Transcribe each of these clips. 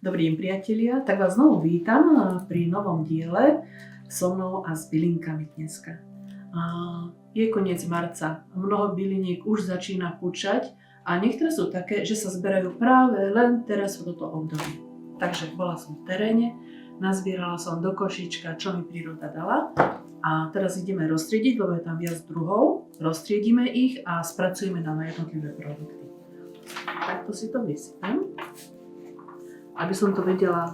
Dobrý deň priatelia, tak vás znovu vítam pri novom diele so mnou a s bylinkami dneska. Je koniec marca, mnoho byliniek už začína pučať a niektoré sú také, že sa zberajú práve len teraz v toto obdobie. Takže bola som v teréne, nazbierala som do košíčka, čo mi príroda dala a teraz ideme roztriediť, lebo je tam viac druhov, roztriedíme ich a spracujeme na jednotlivé produkty. Takto si to vysypem, aby som to vedela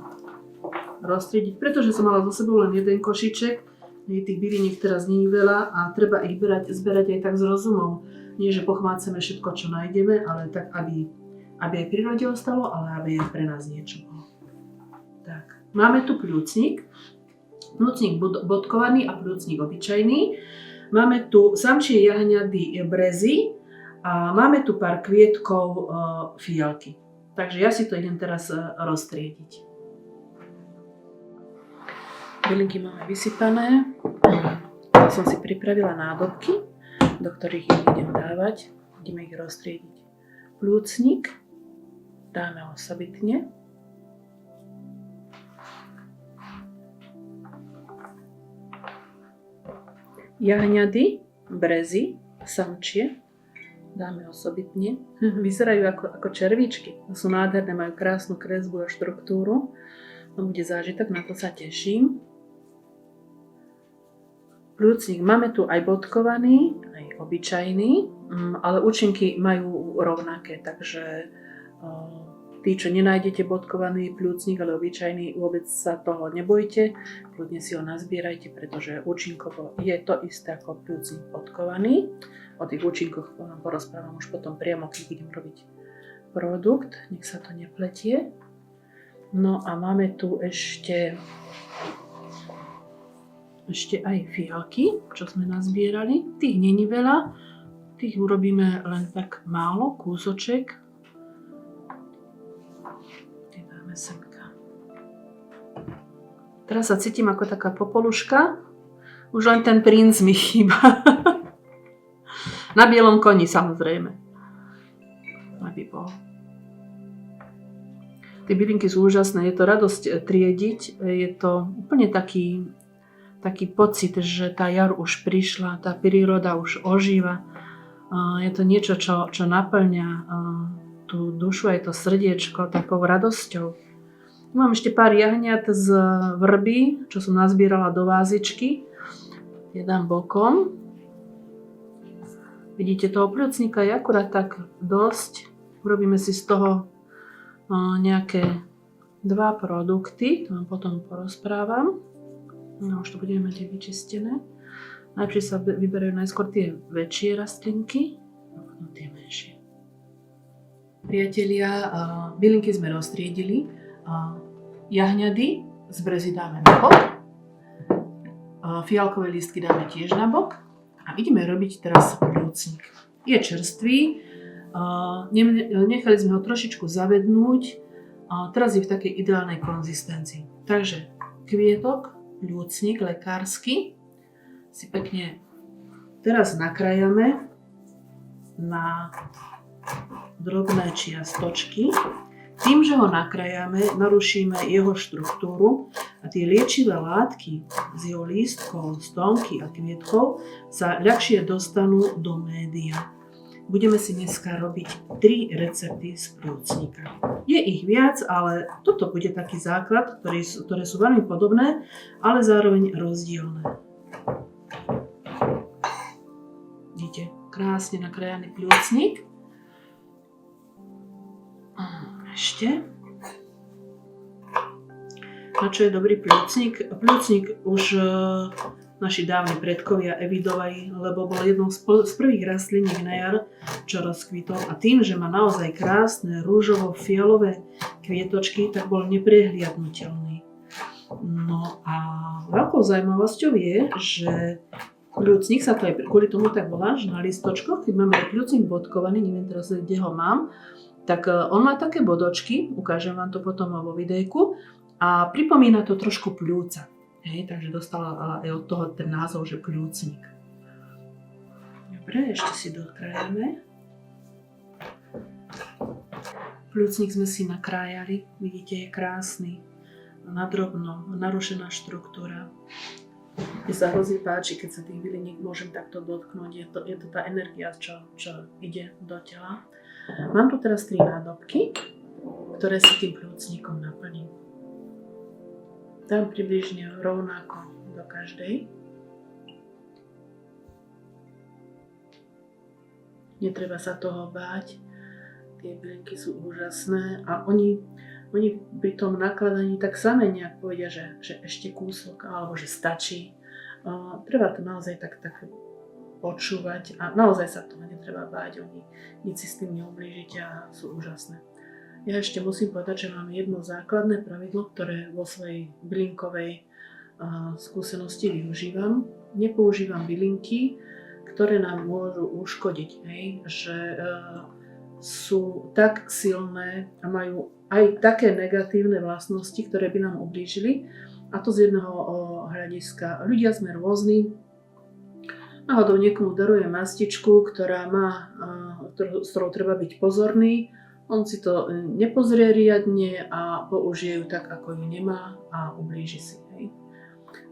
roztriediť, pretože som mala so sebou len jeden košíček, tých byliniek teraz nie je veľa a treba ich zberať aj tak s rozumom. Nie, že pochmáceme všetko, čo nájdeme, ale tak, aby aj prírode ostalo, ale aby aj pre nás niečo bolo. Tak, máme tu pľúcnik bodkovaný a pľúcnik obyčajný. Máme tu samčie jahňady brezy a máme tu pár kvietkov fialky. Takže ja si to idem teraz roztriediť. Bylinky máme vysypané. Som si pripravila nádobky, do ktorých ich idem dávať. Ideme ich roztriediť. Pľúcnik dáme osobitne. Jahňady, brezy, samčie dáme osobitne. Vyzerajú ako červíčky. Sú nádherné, majú krásnu kresbu a štruktúru. To bude zážitok, na to sa teším. Pľúcnik máme tu aj bodkovaný, aj obyčajný, ale účinky majú rovnaké, takže tí, čo nenájdete bodkovaný pľúcnik, ale obyčajný, vôbec sa toho nebojte. Kľudne si ho nazbierajte, pretože účinkovo je to isté ako pľúcnik bodkovaný. O tých účinkoch porozprávam už potom priamo, keď budem robiť produkt. Nech sa to nepletie. No a máme tu ešte aj fialky, čo sme nazbierali. Tých není veľa. Tých urobíme len tak málo, kúsoček. Tie dáme semka. Teraz sa cítim ako taká popoluška. Už len ten princ mi chýba. Na bielom koni, samozrejme. Aby bol. Tie bylinky sú úžasné, je to radosť triediť. Je to úplne taký pocit, že tá jar už prišla, tá príroda už ožíva. Je to niečo, čo naplňa tú dušu, aj to srdiečko takou radosťou. Mám ešte pár jahňat z vrby, čo som nazbierala do vázičky. Je dám bokom. Vidíte, toho pľúcnika je akurát tak dosť. Urobíme si z toho nejaké 2 produkty, to vám potom porozprávam. No, už to budeme mať aj vyčistené. Najprv sa vyberajú najskôr tie väčšie rastlinky a potom tie menšie. Priatelia, bylinky sme roztriedili. Jahňady z brezy dáme na bok. Fialkové lístky dáme tiež na bok. A ideme robiť teraz pľúcnik. Je čerstvý, nechali sme ho trošičku zavednúť, teraz je v takej ideálnej konzistencii. Takže kvietok, pľúcnik lekársky si pekne teraz nakrájame na drobné čiastočky. Tým, že ho nakrájame, narušíme jeho štruktúru a tie liečivé látky z jeho lístkov, stonky a kvietkov sa ľahšie dostanú do média. Budeme si dneska robiť 3 recepty z pľúcnika. Je ich viac, ale toto bude taký základ, ktoré sú veľmi podobné, ale zároveň rozdielne. Vidíte, krásne nakrájaný pľúcnik. Ešte. Na čo je dobrý pľúcnik? Pľúcnik už naši dávni predkovia evidovali, lebo bol jednou z prvých rastliniek na jar, čo rozkvitol. A tým, že má naozaj krásne rúžovo-fialové kvietočky, tak bol neprehliadnutelný. No a veľkou zaujímavosťou je, že pľúcnik sa to aj kvôli tomu tak volá, že na listočkoch, keď máme pľúcnik bodkovaný, neviem teraz, kde ho mám, tak on má také bodočky, ukážem vám to potom vo videjku, a pripomína to trošku pľúca. Hej, takže dostala aj od toho ten názov, že pľúcnik. Dobre, ešte si dokrájame. Pľúcnik sme si nakrájali, vidíte, je krásny, nadrobno, narušená štruktúra. Mne sa hrozne páči, keď sa tých byliniek môžem takto dotknúť, je to tá energia, čo ide do tela. Mám tu teraz 3 nádobky, ktoré si tým pľúcnikom naplním. Dám približne rovnako do každej. Netreba sa toho báť. Tie bylinky sú úžasné a oni pri tom nakladaní tak same nejak povedia, že ešte kúsok alebo že stačí. Treba to naozaj tak počúvať a naozaj sa toho netreba báť. Oni nič si s tým neublížite a sú úžasné. Ja ešte musím povedať, že mám jedno základné pravidlo, ktoré vo svojej bylinkovej skúsenosti využívam. Nepoužívam bylinky, ktoré nám môžu uškodiť, že sú tak silné a majú aj také negatívne vlastnosti, ktoré by nám ublížili. A to z jedného hľadiska. Ľudia sme rôzni. Náhodou niekomu daruje mastičku, s ktorou treba byť pozorný. On si to nepozrie riadne a použije ju tak, ako ju nemá a ublíži si.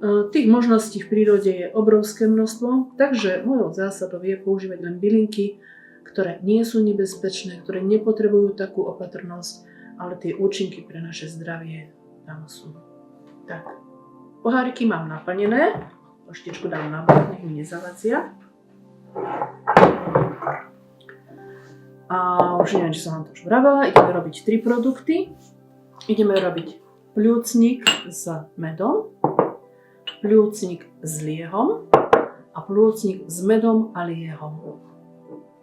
Tých možností v prírode je obrovské množstvo, takže mojou zásadou je používať len bylinky, ktoré nie sú nebezpečné, ktoré nepotrebujú takú opatrnosť, ale tie účinky pre naše zdravie tam sú. Tak, poháriky mám naplnené, poštičku dám na bok, nech mi nezavadzia. A už neviem, či som vám to už vravela, ideme robiť 3 produkty. Ideme robiť pľúcnik s medom, pľúcnik s liehom a pľúcnik s medom a liehom.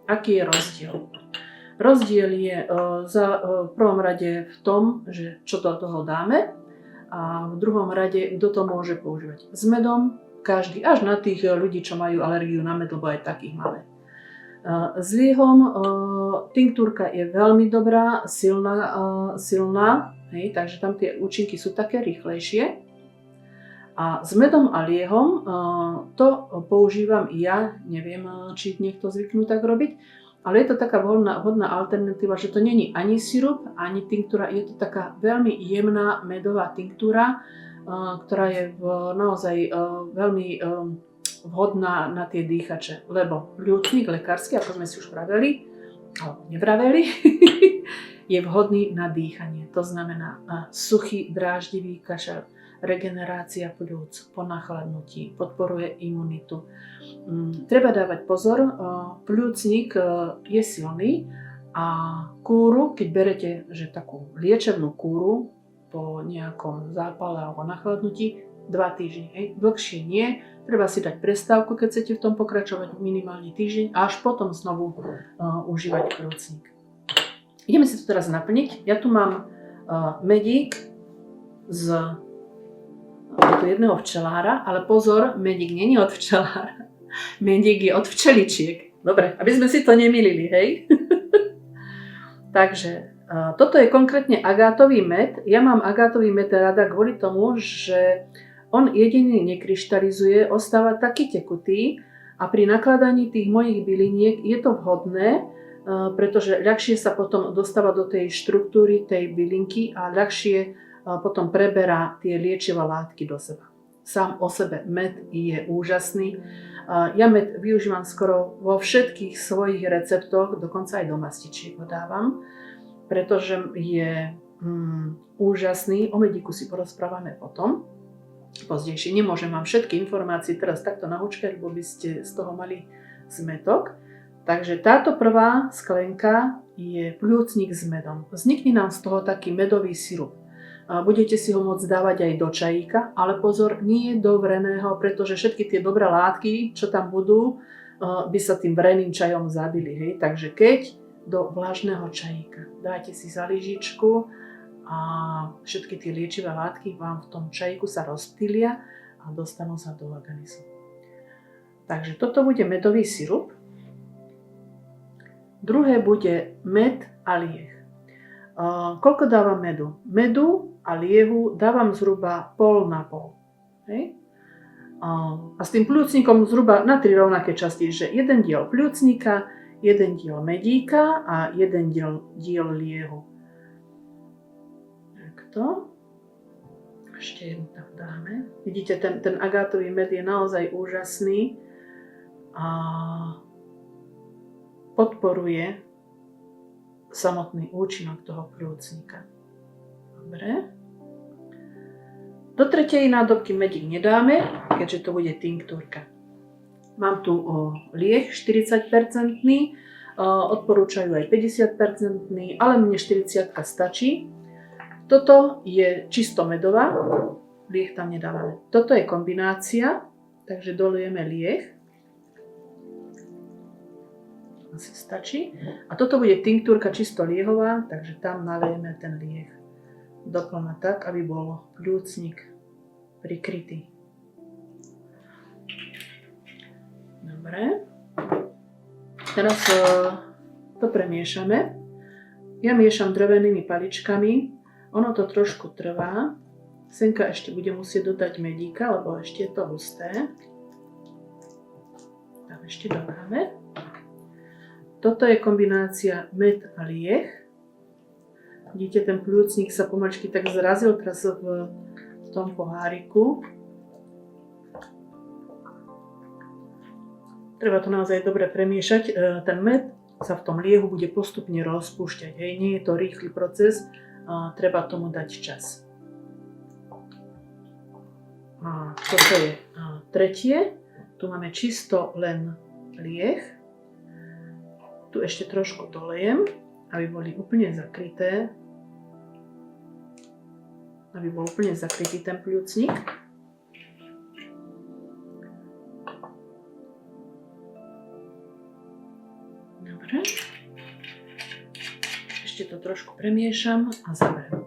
Aký je rozdiel? Rozdiel je v prvom rade v tom, že čo do toho dáme a v druhom rade, kto to môže používať. S medom každý, až na tých ľudí, čo majú alergiu na med, lebo aj takých máme. S liehom tinktúrka je veľmi dobrá, silná, takže tam tie účinky sú také rýchlejšie. A s medom a liehom to používam ja, neviem, či niekto zvyknú tak robiť, ale je to taká vhodná alternatíva, že to není ani sirup, ani tinktúra, je to taká veľmi jemná medová tinktúra, ktorá je naozaj veľmi vhodná na tie dýchače, lebo pľúcnik lekársky, ako sme si už praveli, alebo nevraveli, je vhodný na dýchanie. To znamená suchý, dráždivý kašel, regenerácia pľúc po nachladnutí, podporuje imunitu. Treba dávať pozor, pľúcnik je silný a kúru, keď berete že takú liečebnú kúru po nejakom zápale alebo nachladnutí, 2 týždne. Dlhšie nie, treba si dať prestávku, keď chcete v tom pokračovať minimálne týždeň a až potom znovu užívať pľúcnik. Ideme si to teraz naplniť. Ja tu mám medík z jedného včelára, ale pozor, medík nie je od včelára. Medík je od včeličiek. Dobre, aby sme si to nemýlili, hej? Takže toto je konkrétne agátový med. Ja mám agátový med rada kvôli tomu, že on jediný nekryštalizuje, ostáva taký tekutý a pri nakladaní tých mojich byliniek je to vhodné, pretože ľahšie sa potom dostáva do tej štruktúry tej bylinky a ľahšie potom preberá tie liečivé látky do seba. Sám o sebe med je úžasný. Ja med využívam skoro vo všetkých svojich receptoch, dokonca aj do mastičiek ho dávam, pretože je úžasný. O medíku si porozprávame potom. Pozdejšie nemôžem vám všetky informácie teraz takto nahúčkať, lebo by ste z toho mali zmätok. Takže táto prvá sklenka je pľúcnik s medom. Vznikne nám z toho taký medový sirup. Budete si ho môcť dávať aj do čajíka, ale pozor, nie do vreného, pretože všetky tie dobré látky, čo tam budú, by sa tým vreným čajom zabili. Hej? Takže keď do vlažného čajíka dáte si za lyžičku a všetky tie liečivé látky vám v tom čajíku sa rozptýlia a dostanú sa do organizmu. Takže toto bude medový sirup. Druhé bude med a lieh. Koľko dávam medu? Medu a liehu dávam zhruba pol na pol. Hej? A s tým pľúcnikom zhruba na 3 rovnaké časti, že 1 diel pľúcnika, 1 diel medíka a 1 diel liehu. toto. Ešte jednu tam dáme. Vidíte, ten agátový med je naozaj úžasný a podporuje samotný účinok toho plúcnika. Dobre. Do tretej nádobky medík nedáme, keďže to bude tinktúrka. Mám tu lieh 40%, odporúčajú aj 50%, ale mne 40 stačí. Toto je čisto medová, lieh tam nedávame. Toto je kombinácia, takže dolejeme lieh. Asi stačí. A toto bude tinktúrka čisto liehová, takže tam nalejeme ten lieh doplna tak, aby bol pľúcnik prikrytý. Dobre. Teraz to premiešame. Ja miešam drevenými paličkami. Ono to trošku trvá. Senka ešte bude musieť dodať medíka, lebo ešte je to husté. Tam ešte dodáme. Toto je kombinácia med a lieh. Vidíte, ten pľúcnik sa pomaličky tak zrazil teraz v tom poháriku. Treba to naozaj dobre premiešať. Ten med sa v tom liehu bude postupne rozpúšťať. Hej. Nie je to rýchly proces. Treba tomu dať čas. Toto je tretie. Tu máme čisto len lieh. Tu ešte trošku dolejem, aby boli úplne zakryté. Aby bol úplne zakrytý ten pľúcnik. Dobre. Ešte to trošku premiešam a zavriem.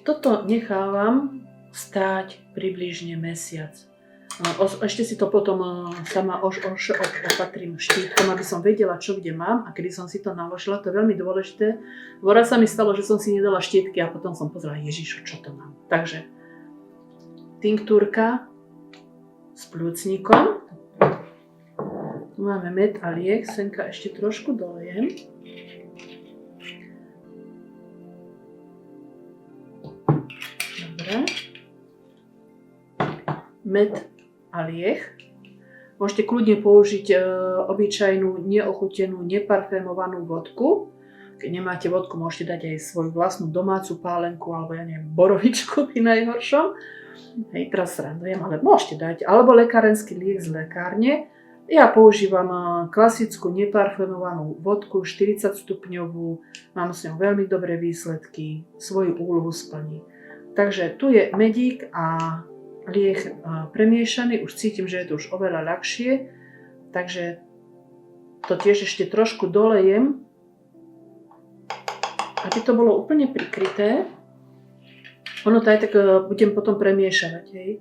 Toto nechávam stáť približne mesiac. Ešte si to potom sama opatrím štítkom, aby som vedela, čo kde mám a kedy som si to naložila. To je veľmi dôležité. Raz sa mi stalo, že som si nedala štítky a potom som pozrela, Ježišu, čo to mám. Takže tinktúrka s pľúcnikom. Tu máme med a lieh. Senka ešte trošku dolejem. Dobre. Med a lieh. Môžete kľudne použiť obyčajnú, neochutenú, neparfémovanú vodku. Keď nemáte vodku, môžete dať aj svoju vlastnú domácu pálenku alebo ja neviem, borovičku pri najhoršom. Hej, teraz srandujem, ale môžete dať. Alebo lekárenský lieh z lekárne. Ja používam klasickú neparfémovanú vodku, 40 stupňovú. Mám s ňou veľmi dobré výsledky. Svoju úlohu splní. Takže tu je medík a lieh premiešaný, už cítim, že je to už oveľa ľahšie, takže to tiež ešte trošku dolejem, aby to bolo úplne prikryté. Ono to aj tak budem potom premiešavať. Hej.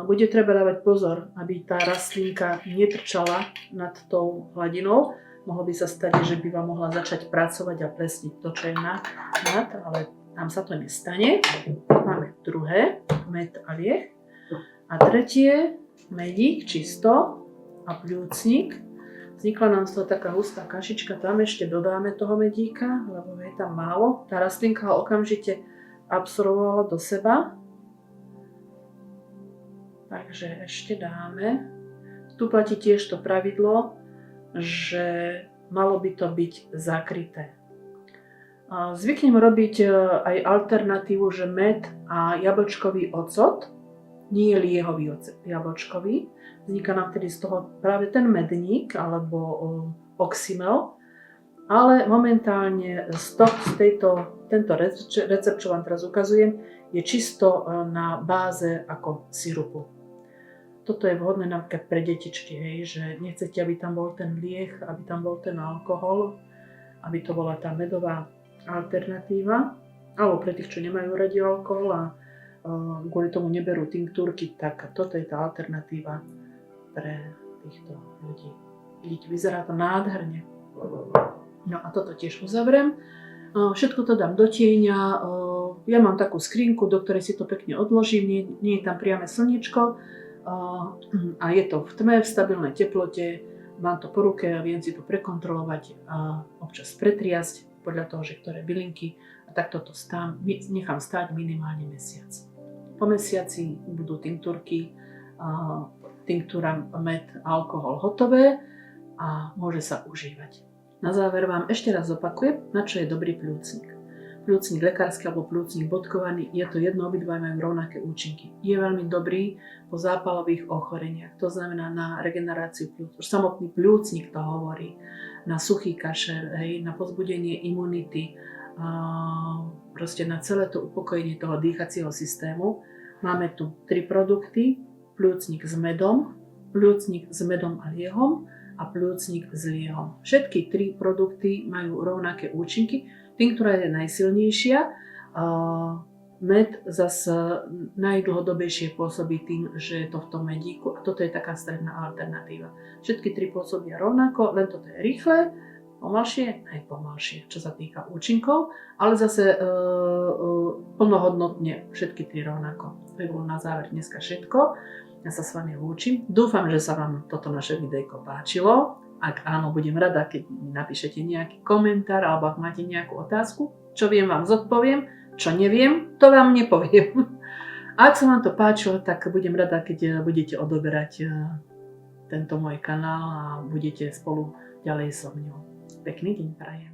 Bude treba dávať pozor, aby tá rastlinka netrčala nad tou hladinou. Mohlo by sa stať, že by vám mohla začať pracovať a plesniť to, čo je nad, ale tam sa to nestane. Máme druhé, med a lieh. A tretie, medík čisto a pľúcnik. Vznikla nám z toho taká hustá kašička, tam ešte dodáme toho medíka, lebo je tam málo. Tá rastlinka ho okamžite absorbovala do seba. Takže ešte dáme. Tu platí tiež to pravidlo, že malo by to byť zakryté. Zvyknem robiť aj alternatívu, že med a jablčkový ocot, nie liehový ocot, jablčkový. Vzniká nám vtedy z toho práve ten medník alebo oxymel, ale momentálne tento recept, čo vám teraz ukazujem, je čisto na báze ako sirupu. Toto je vhodné napríklad pre detičky, hej, že nechcete, aby tam bol ten lieh, aby tam bol ten alkohol, aby to bola tá medová alternatíva, alebo pre tých, čo nemajú radi alkohol a kvôli tomu neberú tinktúrky, tak toto je tá alternatíva pre týchto ľudí. Vidíte, vyzerá to nádherne. No a toto tiež uzavriem. Všetko to dám do tieňa. Ja mám takú skrinku, do ktorej si to pekne odložím, nie je tam priame slniečko a je to v tme, v stabilnej teplote. Mám to po ruke a viem si to prekontrolovať a občas pretriasť. podľa toho, že ktoré bylinky, a takto to nechám stáť minimálne mesiac. Po mesiaci budú tinktúrky, tinktúra, med, alkohol hotové a môže sa užívať. Na záver vám ešte raz opakujem, na čo je dobrý pľúcnik. Pľúcnik lekársky alebo pľúcnik bodkovaný, je to jedno, obidva majú rovnaké účinky. Je veľmi dobrý po zápalových ochoreniach, to znamená na regeneráciu pľúc. Už samotný pľúcnik to hovorí, na suchý kašel, na povzbudenie imunity, proste na celé to upokojenie toho dýchacieho systému. Máme tu 3 produkty, pľúcnik s medom, pľúcnik s medom a liehom a pľúcnik s liehom. Všetky 3 produkty majú rovnaké účinky. Tinktúra je najsilnejšia, med zase najdlhodobejšie pôsobí tým, že je to v tom medíku a toto je taká stredná alternatíva. Všetky 3 pôsobia rovnako, len toto je rýchle, pomalšie, aj pomalšie, čo sa týka účinkov, ale zase plnohodnotne všetky 3 rovnako. To je bolo na záver dneska všetko. Ja sa s vami lúčim. Dúfam, že sa vám toto naše videjko páčilo. Ak áno, budem rada, keď napíšete nejaký komentár alebo ak máte nejakú otázku. Čo viem, vám zodpoviem. Čo neviem, to vám nepoviem. A ak sa vám to páčilo, tak budem rada, keď budete odoberať tento môj kanál a budete spolu ďalej so mňou. Pekný deň prajem.